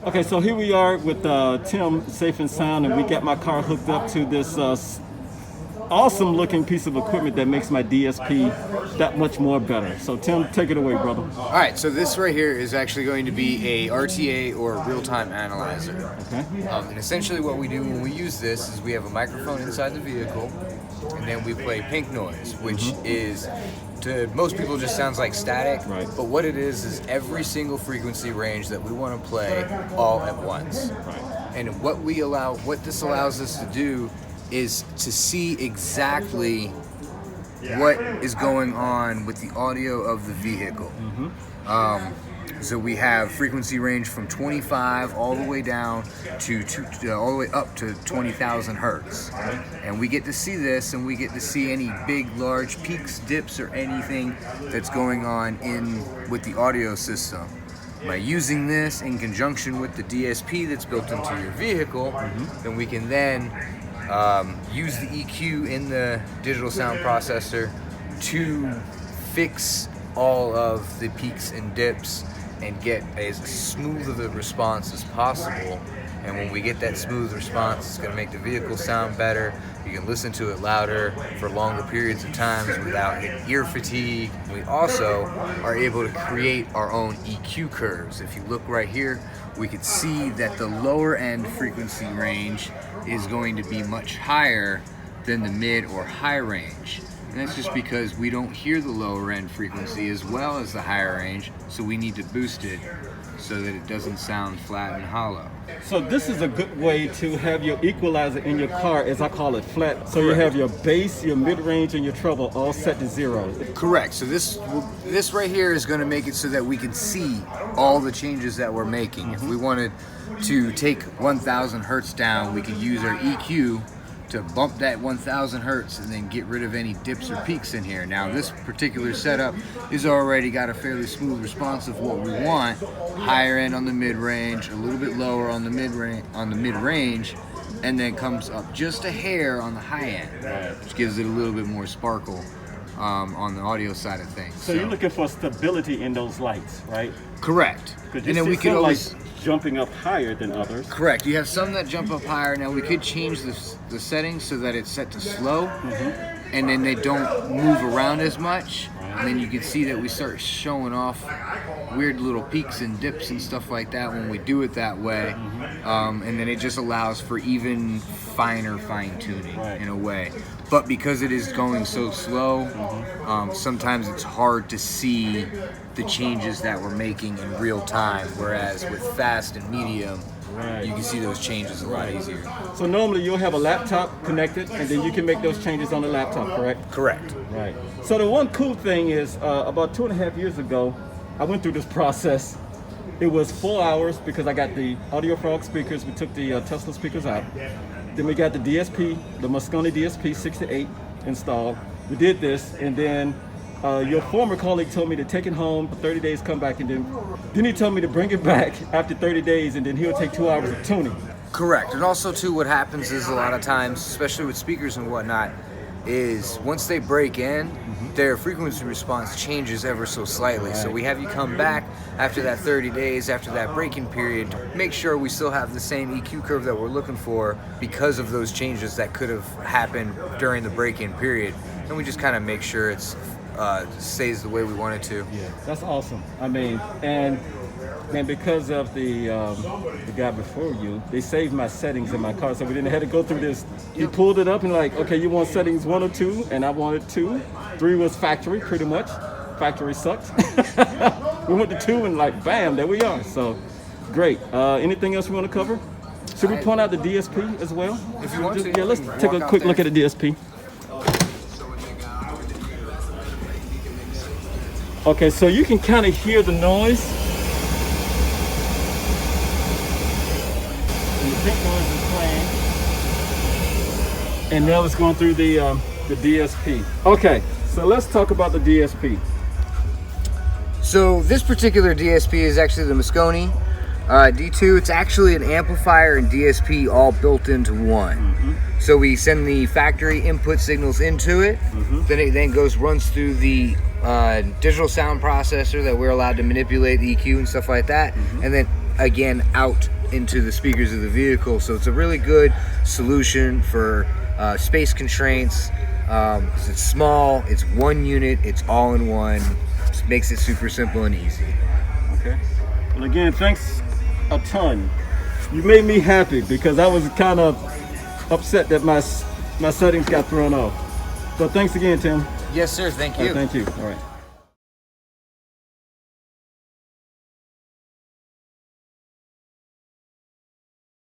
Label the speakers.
Speaker 1: Okay, so here we are with Tim Safe and Sound, and we got my car hooked up to this awesome looking piece of equipment that makes my DSP that much more better. So Tim, take it away, brother.
Speaker 2: All right, so this right here is actually going to be a RTA, or a real-time analyzer.
Speaker 1: Okay.
Speaker 2: And essentially what we do when we use this is we have a microphone inside the vehicle, and then we play pink noise, which is, to most people, just sounds like static.
Speaker 1: Right.
Speaker 2: But what it is every single frequency range that we want to play all at once.
Speaker 1: Right.
Speaker 2: And what this allows us to do is to see exactly what is going on with the audio of the vehicle. So we have frequency range from 25 all the way down to all the way up to 20,000 hertz. And we get to see this, and we get to see any big, large peaks, dips, or anything that's going on with the audio system. By using this in conjunction with the DSP that's built into your vehicle, then we can then use the EQ in the digital sound processor to fix all of the peaks and dips and get as smooth of a response as possible. And when we get that smooth response, it's going to make the vehicle sound better. You can listen to it louder for longer periods of times without ear fatigue. We also are able to create our own EQ curves. If you look right here, we could see that the lower end frequency range is going to be much higher than the mid or high range. And that's just because we don't hear the lower end frequency as well as the higher range, so we need to boost it so that it doesn't sound flat and hollow.
Speaker 1: So this is a good way to have your equalizer in your car, as I call it, flat. So you have your bass, your mid-range, and your treble all set to 0.
Speaker 2: Correct. So this right here is going to make it so that we can see all the changes that we're making. If we wanted to take 1,000 hertz down, we could use our EQ to bump that 1,000 hertz and then get rid of any dips or peaks in here. Now this particular setup is already got a fairly smooth response of what we want. Higher end on the mid-range, a little bit lower on the mid-range, and then comes up just a hair on the high end, which gives it a little bit more sparkle on the audio side of things.
Speaker 1: So you're looking for stability in those lights, right?
Speaker 2: Correct.
Speaker 1: And then we could always jumping up higher than others.
Speaker 2: Correct. You have some that jump up higher. Now we could change the settings so that it's set to slow, and then they don't move around as much. And then you can see that we start showing off weird little peaks and dips and stuff like that when we do it that way. And then it just allows for even finer fine tuning in a way. But because it is going so slow, sometimes it's hard to see the changes that we're making in real time. Whereas with fast and medium, you can see those changes a lot easier.
Speaker 1: So normally you'll have a laptop connected, and then you can make those changes on the laptop, correct?
Speaker 2: Correct.
Speaker 1: Right. So the one cool thing is, about 2.5 years ago, I went through this process. It was 4 hours because I got the Audio Frog speakers. We took the Tesla speakers out. Then we got the DSP, the Mosconi DSP 68 installed. We did this, and then your former colleague told me to take it home for 30 days, come back, and then he told me to bring it back after 30 days, and then he'll take 2 hours of tuning.
Speaker 2: Correct. And also too, what happens is a lot of times, especially with speakers and whatnot, is once they break in, their frequency response changes ever so slightly. So we have you come back after that 30 days, after that break-in period, to make sure we still have the same EQ curve that we're looking for because of those changes that could have happened during the break-in period. And we just kind of make sure it's stays the way we want it to.
Speaker 1: Yeah, that's awesome. I mean, and because of the guy before you, they saved my settings in my car, so we didn't have to go through this. He pulled it up and like, okay, you want settings 1 or 2, and I wanted 2. 3 was factory, pretty much. Factory sucks. We went to 2 and like, bam, there we are. So great. Anything else we want to cover? Should we point out the DSP as well?
Speaker 2: If you want to.
Speaker 1: Yeah, let's take a quick look at the DSP. Okay, so you can kind of hear the noise. And the pink noise is playing. And now it's going through the DSP. Okay, so let's talk about the DSP.
Speaker 2: So this particular DSP is actually the Mosconi D2. It's actually an amplifier and DSP all built into one. So we send the factory input signals into it, then it runs through the digital sound processor that we're allowed to manipulate the EQ and stuff like that, and then again out into the speakers of the vehicle. So it's a really good solution for space constraints. 'Cause it's small, it's one unit, it's all in one. Just makes it super simple and easy.
Speaker 1: Okay. Well, again, thanks a ton. You made me happy because I was kind of upset that my settings got thrown off. So thanks again, Tim.
Speaker 2: Yes, sir. Thank you.
Speaker 1: Thank you. All right.